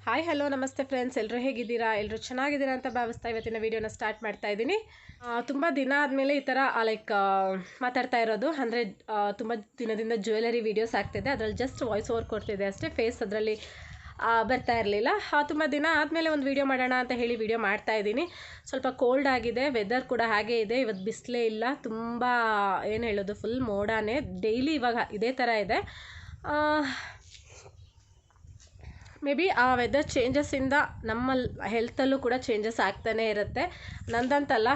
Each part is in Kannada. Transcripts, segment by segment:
ಹಾಯ್ ಹಲೋ ನಮಸ್ತೆ ಫ್ರೆಂಡ್ಸ್, ಎಲ್ಲರೂ ಹೇಗಿದ್ದೀರಾ? ಎಲ್ಲರೂ ಚೆನ್ನಾಗಿದ್ದೀರಾ ಅಂತ ಭಾವಿಸ್ತಾ ಇವತ್ತಿನ ವೀಡಿಯೋನ ಸ್ಟಾರ್ಟ್ ಮಾಡ್ತಾ ಇದ್ದೀನಿ. ತುಂಬ ದಿನ ಆದಮೇಲೆ ಈ ಥರ ಮಾತಾಡ್ತಾ ಇರೋದು. ಅಂದರೆ ತುಂಬ ದಿನದಿಂದ ಜ್ಯುವೆಲರಿ ವೀಡಿಯೋಸ್ ಆಗ್ತಿದೆ, ಅದರಲ್ಲಿ ಜಸ್ಟ್ ವಾಯ್ಸ್ ಓವರ್ ಕೊಡ್ತಿದೆ ಅಷ್ಟೇ. ಫೇಸ್ ಅದರಲ್ಲಿ ಬರ್ತಾ ಇರಲಿಲ್ಲ. ತುಂಬ ದಿನ ಆದಮೇಲೆ ಒಂದು ವೀಡಿಯೋ ಮಾಡೋಣ ಅಂತ ಹೇಳಿ ವೀಡಿಯೋ ಮಾಡ್ತಾ ಇದ್ದೀನಿ. ಸ್ವಲ್ಪ ಕೋಲ್ಡ್ ಆಗಿದೆ, ವೆದರ್ ಕೂಡ ಹಾಗೇ ಇದೆ. ಇವತ್ತು ಬಿಸಿಲೇ ಇಲ್ಲ, ತುಂಬ ಏನು ಹೇಳೋದು, ಫುಲ್ ಮೋಡಾನೇ. ಡೈಲಿ ಇವಾಗ ಇದೇ ಥರ ಇದೆ. ಮೇ ಬಿ ಆ ವೆದರ್ ಚೇಂಜಸ್ಸಿಂದ ನಮ್ಮ ಹೆಲ್ತಲ್ಲೂ ಕೂಡ ಚೇಂಜಸ್ ಆಗ್ತಾನೇ ಇರುತ್ತೆ. ನಂದಂತಲ್ಲ,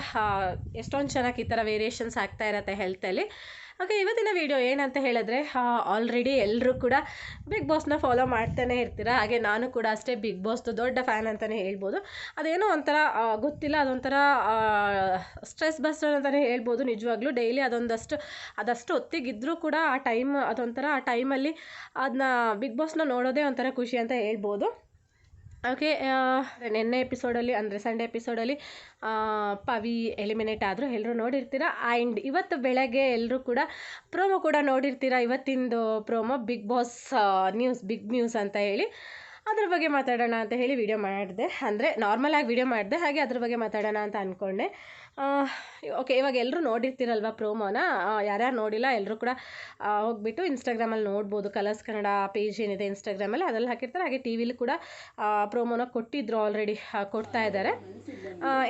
ಎಷ್ಟೊಂದು ಜನಕ್ಕೆ ಈ ಥರ ವೇರಿಯೇಷನ್ಸ್ ಆಗ್ತಾ ಇರುತ್ತೆ ಹೆಲ್ತಲ್ಲಿ. ಓಕೆ, ಇವತ್ತಿನ ವೀಡಿಯೋ ಏನಂತ ಹೇಳಿದ್ರೆ, ಆಲ್ರೆಡಿ ಎಲ್ಲರೂ ಕೂಡ ಬಿಗ್ ಬಾಸ್ನ ಫಾಲೋ ಮಾಡ್ತಾನೆ ಇರ್ತೀರ. ಹಾಗೆ ನಾನು ಕೂಡ ಅಷ್ಟೇ ಬಿಗ್ ಬಾಸ್ದು ದೊಡ್ಡ ಫ್ಯಾನ್ ಅಂತಲೇ ಹೇಳ್ಬೋದು. ಅದೇನೋ ಒಂಥರ ಗೊತ್ತಿಲ್ಲ, ಅದೊಂಥರ ಸ್ಟ್ರೆಸ್ ಬಸ್ಟರ್ ಅಂತಲೇ ಹೇಳ್ಬೋದು. ನಿಜವಾಗ್ಲೂ ಡೈಲಿ ಅದಷ್ಟು ಹೊತ್ತಿಗಿದ್ರೂ ಕೂಡ ಅದೊಂಥರ ಆ ಟೈಮಲ್ಲಿ ಅದನ್ನ ಬಿಗ್ ಬಾಸ್ನ ನೋಡೋದೇ ಒಂಥರ ಖುಷಿ ಅಂತ ಹೇಳ್ಬೋದು. ಓಕೆ, ನಿನ್ನೆ ಎಪಿಸೋಡಲ್ಲಿ ಅಂದರೆ ಸಂಡೇ ಎಪಿಸೋಡಲ್ಲಿ ಪವಿ ಎಲಿಮಿನೇಟ್ ಆದರು, ಎಲ್ಲರೂ ನೋಡಿರ್ತೀರ. ಆ್ಯಂಡ್ ಇವತ್ತು ಬೆಳಗ್ಗೆ ಎಲ್ಲರೂ ಕೂಡ ಪ್ರೋಮೋ ಕೂಡ ನೋಡಿರ್ತೀರ. ಇವತ್ತಿಂದು promo Bigg Boss big news ಅಂತ ಹೇಳಿ ಅದ್ರ ಬಗ್ಗೆ ಮಾತಾಡೋಣ ಅಂತ ಹೇಳಿ ವಿಡಿಯೋ ಮಾಡಿದೆ. ಅಂದರೆ ನಾರ್ಮಲಾಗಿ ವಿಡಿಯೋ ಮಾಡಿದೆ, ಹಾಗೆ ಅದ್ರ ಬಗ್ಗೆ ಮಾತಾಡೋಣ ಅಂತ ಅಂದ್ಕೊಂಡೆ. ಓಕೆ, ಇವಾಗ ಎಲ್ಲರೂ ನೋಡಿರ್ತೀರಲ್ವ ಪ್ರೋಮೋನ. ಯಾರ್ಯಾರು ನೋಡಿಲ್ಲ ಎಲ್ಲರೂ ಕೂಡ ಹೋಗ್ಬಿಟ್ಟು ಇನ್ಸ್ಟಾಗ್ರಾಮಲ್ಲಿ ನೋಡ್ಬೋದು. ಕಲರ್ಸ್ ಕನ್ನಡ ಪೇಜ್ ಏನಿದೆ ಇನ್ಸ್ಟಾಗ್ರಾಮಲ್ಲಿ, ಅದರಲ್ಲಿ ಹಾಕಿರ್ತಾರೆ. ಹಾಗೆ ಟಿ ವಿಲಿ ಕೂಡ ಪ್ರೋಮೋನ ಕೊಟ್ಟಿದ್ರು, ಆಲ್ರೆಡಿ ಕೊಡ್ತಾ ಇದ್ದಾರೆ.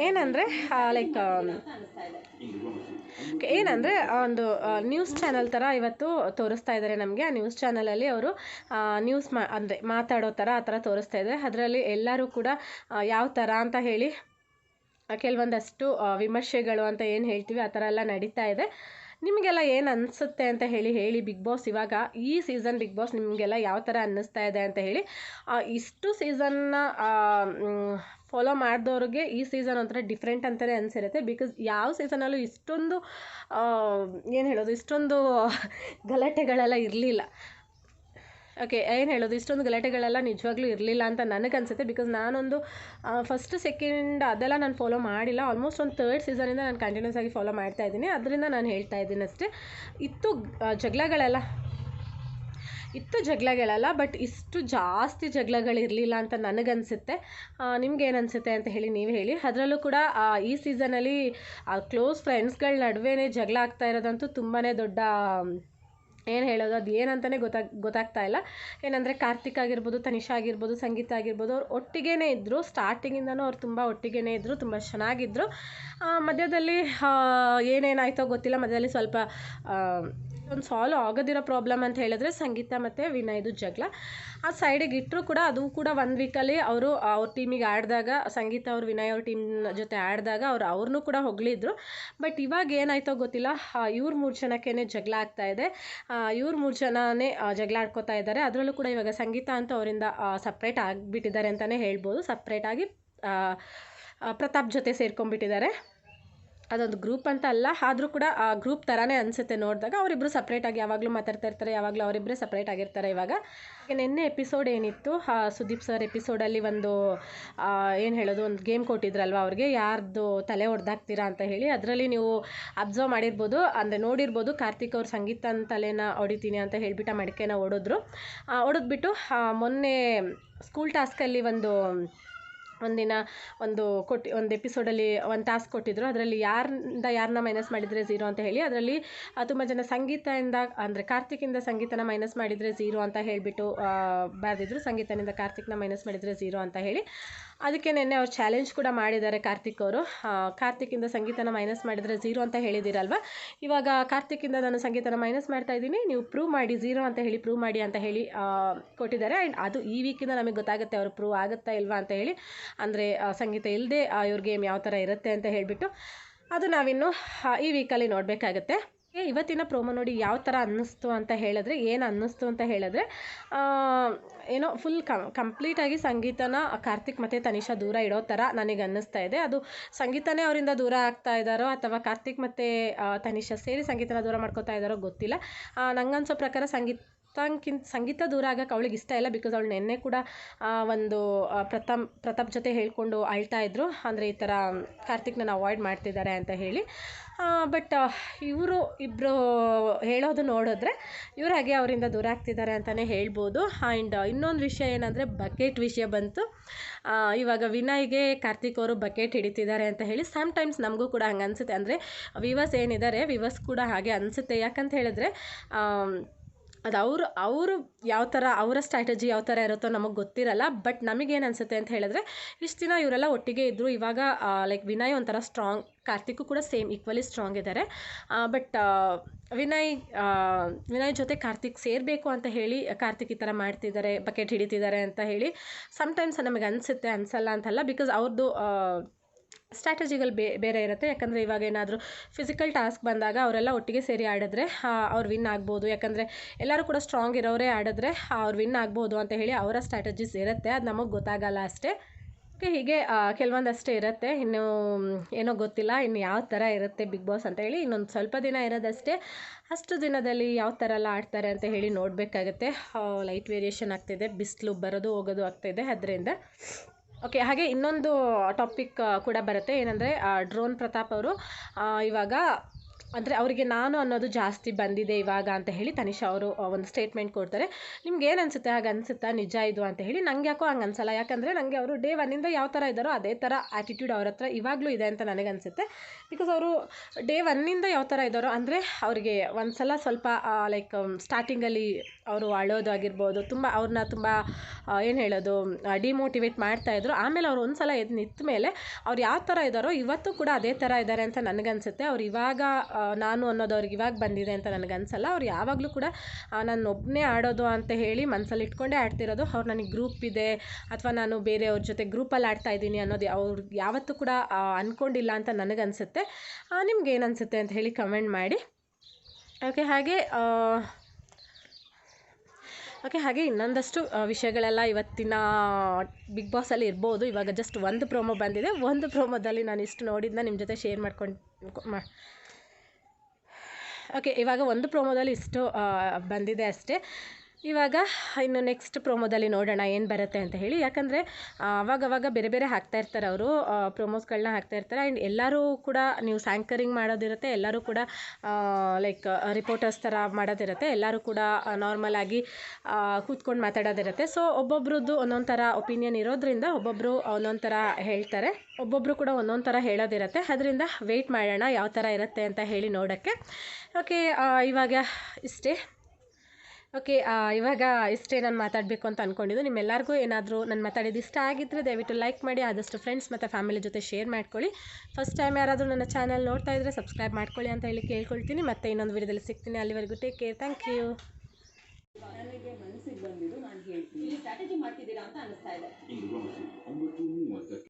ಏನಂದರೆ ಏನಂದರೆ ಒಂದು ನ್ಯೂಸ್ ಚಾನಲ್ ಥರ ಇವತ್ತು ತೋರಿಸ್ತಾ ಇದ್ದಾರೆ ನಮಗೆ. ಆ ನ್ಯೂಸ್ ಚಾನಲಲ್ಲಿ ಅವರು ನ್ಯೂಸ್ ಅಂದರೆ ಮಾತಾಡೋ ಥರ ಆ ಥರ ತೋರಿಸ್ತಾ ಇದ್ದಾರೆ. ಅದರಲ್ಲಿ ಎಲ್ಲರೂ ಕೂಡ ಯಾವ ಥರ ಅಂತ ಹೇಳಿ ಕೆಲವೊಂದಷ್ಟು ವಿಮರ್ಶೆಗಳು ಅಂತ ಏನು ಹೇಳ್ತೀವಿ ಆ ಥರ ಎಲ್ಲ ನಡೀತಾ ಇದೆ. ನಿಮಗೆಲ್ಲ ಏನು ಅನಿಸುತ್ತೆ ಅಂತ ಹೇಳಿ ಬಿಗ್ ಬಾಸ್ ಇವಾಗ ಈ ಸೀಸನ್ ಬಿಗ್ ಬಾಸ್ ನಿಮಗೆಲ್ಲ ಯಾವ ಥರ ಅನ್ನಿಸ್ತಾ ಇದೆ ಅಂತ ಹೇಳಿ. ಇಷ್ಟು ಸೀಸನ್ನ ಫಾಲೋ ಮಾಡಿದವ್ರಿಗೆ ಈ ಸೀಸನ್ ಒಂಥರ ಡಿಫ್ರೆಂಟ್ ಅಂತಲೇ ಅನಿಸಿರುತ್ತೆ. ಬಿಕಾಸ್ ಯಾವ ಸೀಸನಲ್ಲೂ ಇಷ್ಟೊಂದು ಇಷ್ಟೊಂದು ಗಲಾಟೆಗಳೆಲ್ಲ ಇರಲಿಲ್ಲ. ಓಕೆ, ಏನು ಹೇಳೋದು, ಇಷ್ಟೊಂದು ಗಲಾಟೆಗಳೆಲ್ಲ ನಿಜವಾಗ್ಲೂ ಇರಲಿಲ್ಲ ಅಂತ ನನಗನ್ಸುತ್ತೆ. ಬಿಕಾಸ್ ನಾನೊಂದು ಫಸ್ಟ್ ಸೆಕೆಂಡ್ ಅದೆಲ್ಲ ನಾನು ಫಾಲೋ ಮಾಡಿಲ್ಲ. ಆಲ್ಮೋಸ್ಟ್ ಒಂದು ಥರ್ಡ್ ಸೀಸನಿಂದ ನಾನು ಕಂಟಿನ್ಯೂಸ್ ಆಗಿ ಫಾಲೋ ಮಾಡ್ತಾ ಇದ್ದೀನಿ. ಅದರಿಂದ ನಾನು ಹೇಳ್ತಾ ಇದ್ದೀನಿ ಅಷ್ಟೇ. ಜಗಳಗಳೆಲ್ಲ ಬಟ್ ಇಷ್ಟು ಜಾಸ್ತಿ ಜಗಳಗಳಿರಲಿಲ್ಲ ಅಂತ ನನಗನ್ಸುತ್ತೆ. ನಿಮ್ಗೇನು ಅನಿಸುತ್ತೆ ಅಂತ ಹೇಳಿ ನೀವು ಹೇಳಿ. ಅದರಲ್ಲೂ ಕೂಡ ಈ ಸೀಸನಲ್ಲಿ ಕ್ಲೋಸ್ ಫ್ರೆಂಡ್ಸ್ಗಳ ನಡುವೆ ಜಗಳ ಆಗ್ತಾ ಇರೋದಂತೂ ತುಂಬಾ ದೊಡ್ಡ ಏನು ಹೇಳೋದು, ಅದು ಏನಂತಲೇ ಗೊತ್ತಾಗ್ತಾ ಇಲ್ಲ. ಏನಂದರೆ ಕಾರ್ತಿಕ್ ಆಗಿರ್ಬೋದು, ತನಿಷಾ ಆಗಿರ್ಬೋದು, ಸಂಗೀತ ಆಗಿರ್ಬೋದು, ಅವ್ರು ಒಟ್ಟಿಗೇ ಇದ್ದರು. ಸ್ಟಾರ್ಟಿಂಗಿಂದನೂ ಅವ್ರು ತುಂಬ ಒಟ್ಟಿಗೇ ಇದ್ದರು, ತುಂಬ ಚೆನ್ನಾಗಿದ್ದರು. ಮಧ್ಯದಲ್ಲಿ ಏನೇನಾಯಿತೋ ಗೊತ್ತಿಲ್ಲ, ಮಧ್ಯದಲ್ಲಿ ಸ್ವಲ್ಪ ಒಂದು ಸಾಲ್ವ್ ಆಗೋದಿರೋ ಪ್ರಾಬ್ಲಮ್ ಅಂತ ಹೇಳಿದ್ರೆ ಸಂಗೀತ ಮತ್ತು ವಿನಯ್ದು ಜಗಳ. ಆ ಸೈಡಿಗೆ ಇಟ್ಟರು ಕೂಡ ಅದು ಕೂಡ 1 ವೀಕಲ್ಲಿ ಅವರು ಅವ್ರ ಟೀಮಿಗೆ ಆಡಿದಾಗ, ಸಂಗೀತ ಅವರು ವಿನಯ್ ಅವ್ರ ಟೀಮ್ ಜೊತೆ ಆಡಿದಾಗ ಅವ್ರನ್ನೂ ಕೂಡ ಹೊಗಳಿದ್ರು. ಬಟ್ ಇವಾಗ ಏನಾಯಿತೋ ಗೊತ್ತಿಲ್ಲ, ಇವ್ರು 3 ಜನಕ್ಕೇ ಜಗಳ ಆಗ್ತಾ ಇದೆ. ಇವ್ರು 3 ಜನನೇ ಜಗಳ ಆಡ್ಕೋತಾ ಇದ್ದಾರೆ. ಅದರಲ್ಲೂ ಕೂಡ ಇವಾಗ ಸಂಗೀತ ಅಂತೂ ಅವರಿಂದ ಸಪ್ರೇಟ್ ಆಗಿಬಿಟ್ಟಿದ್ದಾರೆ ಅಂತಲೇ ಹೇಳ್ಬೋದು. ಸಪ್ರೇಟಾಗಿ ಪ್ರತಾಪ್ ಜೊತೆ ಸೇರ್ಕೊಂಡ್ಬಿಟ್ಟಿದ್ದಾರೆ. ಅದೊಂದು ಗ್ರೂಪ್ ಅಂತ ಅಲ್ಲ, ಆದರೂ ಕೂಡ ಆ ಗ್ರೂಪ್ ಥರನೇ ಅನಿಸುತ್ತೆ ನೋಡಿದಾಗ. ಅವರಿಬ್ಬರು ಸಪ್ರೇಟಾಗಿ ಯಾವಾಗಲೂ ಮಾತಾಡ್ತಾ ಇರ್ತಾರೆ, ಯಾವಾಗಲೂ ಅವರಿಬ್ಬರೇ ಸಪ್ರೇಟ್ ಆಗಿರ್ತಾರೆ. ಇವಾಗ ನಿನ್ನೆ ಎಪಿಸೋಡ್ ಏನಿತ್ತು, ಸುದೀಪ್ ಸರ್ ಎಪಿಸೋಡಲ್ಲಿ ಒಂದು ಒಂದು ಗೇಮ್ ಕೊಟ್ಟಿದ್ರಲ್ವ ಅವ್ರಿಗೆ, ಯಾರ್ದು ತಲೆ ಹೊಡೆದಾಕ್ತೀರಾ ಅಂತ ಹೇಳಿ. ಅದರಲ್ಲಿ ನೀವು ಅಬ್ಸರ್ವ್ ಮಾಡಿರ್ಬೋದು, ಅಂದರೆ ನೋಡಿರ್ಬೋದು, ಕಾರ್ತಿಕ್ ಅವ್ರು ಸಂಗೀತನ ತಲೆನ ಹೊಡಿತೀನಿ ಅಂತ ಹೇಳಿಬಿಟ್ಟು ಮಡಿಕೆನ ಹೊಡೆದ್ಬಿಟ್ಟು ಮೊನ್ನೆ ಸ್ಕೂಲ್ ಟಾಸ್ಕಲ್ಲಿ ಒಂದು ಎಪಿಸೋಡಲ್ಲಿ ಒಂದು ಟಾಸ್ಕ್ ಕೊಟ್ಟಿದ್ರು. ಅದರಲ್ಲಿ ಯಾರನ್ನ ಮೈನಸ್ ಮಾಡಿದರೆ 0 ಅಂತ ಹೇಳಿ, ಅದರಲ್ಲಿ ತುಂಬ ಜನ ಕಾರ್ತಿಕಿಂದ ಸಂಗೀತನ ಮೈನಸ್ ಮಾಡಿದರೆ 0 ಅಂತ ಹೇಳಿಬಿಟ್ಟು ಬರೆದಿದ್ರು. ಸಂಗೀತನಿಂದ ಕಾರ್ತಿಕ್ನ ಮೈನಸ್ ಮಾಡಿದರೆ 0 ಅಂತ ಹೇಳಿ. ಅದಕ್ಕೆ ನಿನ್ನೆ ಅವ್ರು ಚಾಲೆಂಜ್ ಕೂಡ ಮಾಡಿದ್ದಾರೆ ಕಾರ್ತಿಕ್ ಅವರು. ಕಾರ್ತಿಕಿಂದ ಸಂಗೀತನ ಮೈನಸ್ ಮಾಡಿದರೆ 0 ಅಂತ ಹೇಳಿದ್ದೀರಲ್ವ, ಇವಾಗ ಕಾರ್ತಿಕಿಂದ ನಾನು ಸಂಗೀತನ ಮೈನಸ್ ಮಾಡ್ತಾ ಇದ್ದೀನಿ, ನೀವು ಪ್ರೂವ್ ಮಾಡಿ 0 ಅಂತ ಹೇಳಿ, ಪ್ರೂವ್ ಮಾಡಿ ಅಂತ ಹೇಳಿ ಕೊಟ್ಟಿದ್ದಾರೆ. ಆ್ಯಂಡ್ ಅದು ಈ ವೀಕಿಂದ ನಮಗೆ ಗೊತ್ತಾಗುತ್ತೆ ಅವರು ಪ್ರೂವ್ ಆಗುತ್ತಾ ಇಲ್ವಾ ಅಂತ ಹೇಳಿ. ಅಂದರೆ ಸಂಗೀತ ಇಲ್ಲದೆ ಇವ್ರ ಗೇಮ್ ಯಾವ ಥರ ಇರುತ್ತೆ ಅಂತ ಹೇಳಿಬಿಟ್ಟು ಅದು ನಾವಿನ್ನು ಈ ವೀಕಲ್ಲಿ ನೋಡಬೇಕಾಗತ್ತೆ. ಇವತ್ತಿನ ಪ್ರೋಮೋ ನೋಡಿ ಯಾವ ಥರ ಅನ್ನಿಸ್ತು ಅಂತ ಹೇಳಿದ್ರೆ, ಏನೋ ಫುಲ್ ಕಂಪ್ಲೀಟಾಗಿ ಸಂಗೀತನ ಕಾರ್ತಿಕ್ ಮತ್ತು ತನಿಷಾ ದೂರ ಇಡೋ ಥರ ನನಗೆ ಅನ್ನಿಸ್ತಾ ಇದೆ. ಅದು ಸಂಗೀತನೇ ಅವರಿಂದ ದೂರ ಆಗ್ತಾ ಇದ್ದಾರೋ ಅಥವಾ ಕಾರ್ತಿಕ್ ಮತ್ತು ತನಿಷಾ ಸೇರಿ ಸಂಗೀತನ ದೂರ ಮಾಡ್ಕೋತಾ ಇದ್ದಾರೋ ಗೊತ್ತಿಲ್ಲ. ನಂಗನ್ಸೋ ಪ್ರಕಾರ ಸಂಗೀತ ದೂರ ಆಗಕ್ಕೆ ಅವಳಿಗೆ ಇಷ್ಟ ಇಲ್ಲ. ಬಿಕಾಸ್ ಅವಳು ನೆನ್ನೆ ಕೂಡ ಒಂದು ಪ್ರತಾಪ್ ಜೊತೆ ಹೇಳ್ಕೊಂಡು ಅಳ್ತಾ ಇದ್ರು, ಅಂದರೆ ಈ ಥರ ಕಾರ್ತಿಕ್ ನನ್ನ ಅವಾಯ್ಡ್ ಮಾಡ್ತಿದ್ದಾರೆ ಅಂತ ಹೇಳಿ. ಬಟ್ ಇವರು ಇಬ್ಬರು ಹೇಳೋದು ನೋಡಿದ್ರೆ ಇವ್ರು ಹಾಗೆ ಅವರಿಂದ ದೂರ ಆಗ್ತಿದ್ದಾರೆ ಅಂತಲೇ ಹೇಳ್ಬೋದು. ಆ್ಯಂಡ್ ಇನ್ನೊಂದು ವಿಷಯ ಏನಂದರೆ ಬಕೆಟ್ ವಿಷಯ ಬಂತು. ಇವಾಗ ವಿನಯ್ಗೆ ಕಾರ್ತಿಕ್ ಅವರು ಬಕೆಟ್ ಹಿಡಿತಿದ್ದಾರೆ ಅಂತ ಹೇಳಿ ಸಮ್ಟೈಮ್ಸ್ ನಮಗೂ ಕೂಡ ಹಂಗೆ ಅನಿಸುತ್ತೆ. ಅಂದರೆ ವಿವರ್ಸ್ ಏನಿದ್ದಾರೆ ವಿವರ್ಸ್ ಕೂಡ ಹಾಗೆ ಅನಿಸುತ್ತೆ. ಯಾಕಂತ ಹೇಳಿದ್ರೆ ಅದು ಅವರು ಯಾವ ಥರ ಅವರ ಸ್ಟ್ರಾಟಜಿ ಯಾವ ಥರ ಇರುತ್ತೋ ನಮಗೆ ಗೊತ್ತಿರಲ್ಲ. ಬಟ್ ನಮಗೇನು ಅನಿಸುತ್ತೆ ಅಂತ ಹೇಳಿದ್ರೆ ಇಷ್ಟು ದಿನ ಇವರೆಲ್ಲ ಒಟ್ಟಿಗೆ ಇದ್ದರು. ಇವಾಗ ಲೈಕ್ ವಿನಯ್ ಒಂಥರ ಸ್ಟ್ರಾಂಗ್, ಕಾರ್ತಿಕ್ಕು ಕೂಡ ಸೇಮ್ ಈಕ್ವಲಿ ಸ್ಟ್ರಾಂಗ್ ಇದ್ದಾರೆ. ಬಟ್ ವಿನಯ್ ಜೊತೆ ಕಾರ್ತಿಕ್ ಸೇರಬೇಕು ಅಂತ ಹೇಳಿ ಕಾರ್ತಿಕ್ ಈ ಥರ ಮಾಡ್ತಿದ್ದಾರೆ, ಬಕೆಟ್ ಹಿಡಿತಿದ್ದಾರೆ ಅಂತ ಹೇಳಿ ಸಮ್ಟೈಮ್ಸ್ ನಮಗೆ ಅನಿಸುತ್ತೆ, ಅನಿಸಲ್ಲ ಅಂತಲ್ಲ. ಬಿಕಾಸ್ ಅವ್ರದ್ದು ಸ್ಟ್ರಾಟಜಿಗಳು ಬೇರೆ ಇರುತ್ತೆ. ಯಾಕಂದರೆ ಇವಾಗ ಏನಾದರೂ ಫಿಸಿಕಲ್ ಟಾಸ್ಕ್ ಬಂದಾಗ ಅವರೆಲ್ಲ ಒಟ್ಟಿಗೆ ಸೇರಿ ಆಡಿದ್ರೆ ಅವ್ರು ವಿನ್ ಆಗ್ಬೋದು. ಯಾಕಂದರೆ ಎಲ್ಲರೂ ಕೂಡ ಸ್ಟ್ರಾಂಗ್ ಇರೋರೇ ಆಡಿದ್ರೆ ಅವ್ರು ವಿನ್ ಆಗ್ಬೋದು ಅಂತ ಹೇಳಿ ಅವರ ಸ್ಟ್ರಾಟಜೀಸ್ ಇರುತ್ತೆ. ಅದು ನಮಗೆ ಗೊತ್ತಾಗಲ್ಲ ಅಷ್ಟೇ. ಹೀಗೆ ಕೆಲವೊಂದಷ್ಟೇ ಇರುತ್ತೆ. ಇನ್ನೂ ಏನೋ ಗೊತ್ತಿಲ್ಲ ಇನ್ನು ಯಾವ ಥರ ಇರುತ್ತೆ ಬಿಗ್ ಬಾಸ್ ಅಂತ ಹೇಳಿ. ಇನ್ನೊಂದು ಸ್ವಲ್ಪ ದಿನ ಇರೋದಷ್ಟೇ. ಅಷ್ಟು ದಿನದಲ್ಲಿ ಯಾವ ಥರ ಎಲ್ಲ ಆಡ್ತಾರೆ ಅಂತ ಹೇಳಿ ನೋಡಬೇಕಾಗತ್ತೆ. ಲೈಟ್ ವೇರಿಯೇಷನ್ ಆಗ್ತಿದೆ, ಬಿಸಿಲು ಬರೋದು ಹೋಗೋದು ಆಗ್ತಾಯಿದೆ ಅದರಿಂದ. ಓಕೆ, ಹಾಗೆ ಇನ್ನೊಂದು ಟಾಪಿಕ್ ಕೂಡ ಬರುತ್ತೆ. ಏನಂದರೆ ಡ್ರೋನ್ ಪ್ರತಾಪ್ ಅವರು ಇವಾಗ ಅಂದರೆ ಅವರಿಗೆ ನಾನು ಅನ್ನೋದು ಜಾಸ್ತಿ ಬಂದಿದೆ ಇವಾಗ ಅಂತ ಹೇಳಿ ತನಿಷಾ ಅವರು ಒಂದು ಸ್ಟೇಟ್ಮೆಂಟ್ ಕೊಡ್ತಾರೆ. ನಿಮ್ಗೆ ಏನು ಅನಿಸುತ್ತೆ, ಹಾಗೆ ಅನಿಸುತ್ತಾ ನಿಜ ಇದು ಅಂತ ಹೇಳಿ? ನನಗೆ ಯಾಕೋ ಹಂಗೆ ಅನಿಸಲ್ಲ. ಯಾಕಂದರೆ ನನಗೆ ಅವರು ಡೇ ಒನ್ನಿಂದ ಯಾವ ಥರ ಇದ್ದಾರೋ ಅದೇ ಥರ ಆ್ಯಟಿಟ್ಯೂಡ್ ಅವ್ರ ಹತ್ರ ಇವಾಗಲೂ ಇದೆ ಅಂತ ನನಗನ್ಸುತ್ತೆ. ಬಿಕಾಸ್ ಅವರು ಡೇ ಒನ್ನಿಂದ ಯಾವ ಥರ ಇದ್ದಾರೋ, ಅಂದರೆ ಅವರಿಗೆ ಒಂದು ಸಲ ಸ್ವಲ್ಪ ಲೈಕ್ ಸ್ಟಾರ್ಟಿಂಗಲ್ಲಿ ಅವರು ಅಳೋದಾಗಿರ್ಬೋದು, ಅವ್ರನ್ನ ತುಂಬ ಏನು ಹೇಳೋದು ಡಿಮೋಟಿವೇಟ್ ಮಾಡ್ತಾಯಿದ್ರು. ಆಮೇಲೆ ಅವ್ರು ಒಂದು ಸಲ ಎದ್ದು ನಿಂತ ಮೇಲೆ ಅವ್ರು ಯಾವ ಥರ ಇದ್ದಾರೋ ಇವತ್ತು ಕೂಡ ಅದೇ ಥರ ಇದ್ದಾರೆ ಅಂತ ನನಗನ್ಸುತ್ತೆ. ಅವ್ರು ಇವಾಗ ನಾನು ಅನ್ನೋದು ಅವ್ರಿಗೆ ಇವಾಗ ಬಂದಿದೆ ಅಂತ ನನಗನ್ಸಲ್ಲ. ಅವ್ರು ಯಾವಾಗಲೂ ಕೂಡ ನಾನು ಒಬ್ಬನೇ ಆಡೋದು ಅಂತ ಹೇಳಿ ಮನಸ್ಸಲ್ಲಿ ಇಟ್ಕೊಂಡೇ ಆಡ್ತಿರೋದು. ಅವ್ರು ನನಗೆ ಗ್ರೂಪ್ ಇದೆ ಅಥವಾ ನಾನು ಬೇರೆಯವ್ರ ಜೊತೆ ಗ್ರೂಪಲ್ಲಿ ಆಡ್ತಾ ಇದ್ದೀನಿ ಅನ್ನೋದು ಅವ್ರು ಯಾವತ್ತೂ ಕೂಡ ಅಂದ್ಕೊಂಡಿಲ್ಲ ಅಂತ ನನಗನ್ಸುತ್ತೆ. ನಿಮ್ಗೆ ಏನು ಅನಿಸುತ್ತೆ ಅಂತ ಹೇಳಿ ಕಮೆಂಟ್ ಮಾಡಿ. ಹಾಗೆ ಇನ್ನೊಂದಷ್ಟು ವಿಷಯಗಳೆಲ್ಲ ಇವತ್ತಿನ ಬಿಗ್ ಬಾಸಲ್ಲಿ ಇರ್ಬೋದು. ಇವಾಗ ಜಸ್ಟ್ ಒಂದು ಪ್ರೋಮೋ ಬಂದಿದೆ. ಒಂದು ಪ್ರೋಮೋದಲ್ಲಿ ನಾನು ಇಷ್ಟು ನೋಡಿದ್ದನ್ನ ನಿಮ್ಮ ಜೊತೆ ಶೇರ್ ಇವಾಗ ಒಂದು ಪ್ರೋಮೋದಲ್ಲಿ ಇಷ್ಟು ಬಂದಿದೆ ಅಷ್ಟೇ. ಇವಾಗ ಇನ್ನು ನೆಕ್ಸ್ಟ್ ಪ್ರೋಮೋದಲ್ಲಿ ನೋಡೋಣ ಏನು ಬರುತ್ತೆ ಅಂತ ಹೇಳಿ. ಯಾಕಂದರೆ ಅವಾಗವಾಗ ಬೇರೆ ಬೇರೆ ಹಾಕ್ತಾ ಇರ್ತಾರೆ ಅವರು, ಪ್ರೊಮೋಸ್ಗಳನ್ನ ಹಾಕ್ತಾ ಇರ್ತಾರೆ. ಆ್ಯಂಡ್ ಎಲ್ಲರೂ ಕೂಡ ನ್ಯೂಸ್ ಆ್ಯಂಕರಿಂಗ್ ಮಾಡೋದಿರುತ್ತೆ, ಎಲ್ಲರೂ ಕೂಡ ಲೈಕ್ ರಿಪೋರ್ಟರ್ಸ್ ಥರ ಮಾಡೋದಿರುತ್ತೆ, ಎಲ್ಲರೂ ಕೂಡ ನಾರ್ಮಲಾಗಿ ಕೂತ್ಕೊಂಡು ಮಾತಾಡೋದಿರುತ್ತೆ. ಸೊ ಒಬ್ಬೊಬ್ರದ್ದು ಒಂದೊಂದು ಥರ ಒಪಿನಿಯನ್ ಇರೋದ್ರಿಂದ ಒಬ್ಬೊಬ್ಬರು ಒಂದೊಂದು ಥರ ಹೇಳ್ತಾರೆ, ಒಬ್ಬೊಬ್ಬರು ಕೂಡ ಒಂದೊಂದು ಥರ ಹೇಳೋದಿರುತ್ತೆ. ಅದರಿಂದ ವೆಯ್ಟ್ ಮಾಡೋಣ ಯಾವ ಥರ ಇರುತ್ತೆ ಅಂತ ಹೇಳಿ ನೋಡೋಕ್ಕೆ. ಇವಾಗ ಇಷ್ಟೇ ನಾನು ಮಾತಾಡಬೇಕು ಅಂತ ಅಂದ್ಕೊಂಡಿದ್ದು. ನಿಮ್ಮೆಲ್ಲರಿಗೂ ಏನಾದರೂ ನಾನು ಮಾತಾಡಿದ್ದು ಇಷ್ಟ ಆಗಿದ್ದರೆ ದಯವಿಟ್ಟು ಲೈಕ್ ಮಾಡಿ, ಆದಷ್ಟು ಫ್ರೆಂಡ್ಸ್ ಮತ್ತು ಫ್ಯಾಮಿಲಿ ಜೊತೆ ಶೇರ್ ಮಾಡ್ಕೊಳ್ಳಿ. ಫಸ್ಟ್ ಟೈಮ್ ಯಾರಾದರೂ ನನ್ನ ಚಾನಲ್ ನೋಡ್ತಾ ಇದ್ದರೆ ಸಬ್ಸ್ಕ್ರೈಬ್ ಮಾಡ್ಕೊಳ್ಳಿ ಅಂತ ಹೇಳಿ ಕೇಳ್ಕೊಳ್ತೀನಿ. ಮತ್ತೆ ಇನ್ನೊಂದು ವಿಡಿಯೋದಲ್ಲಿ ಸಿಗ್ತೀನಿ. ಅಲ್ಲಿವರೆಗೂ ಟೇಕ್ ಕೇರ್. Thank you. ನನಗೆ ಮನಸ್ಸಿಗೆ ಬಂದಿದ್ದು ನಾನು ಹೇಳ್ತೀನಿ. ಸ್ಟ್ರಾಟಜಿ ಮಾಡ್ತಿದ್ದೀರಾ ಅಂತ ಅನಿಸ್ತಾ ಇದೆ.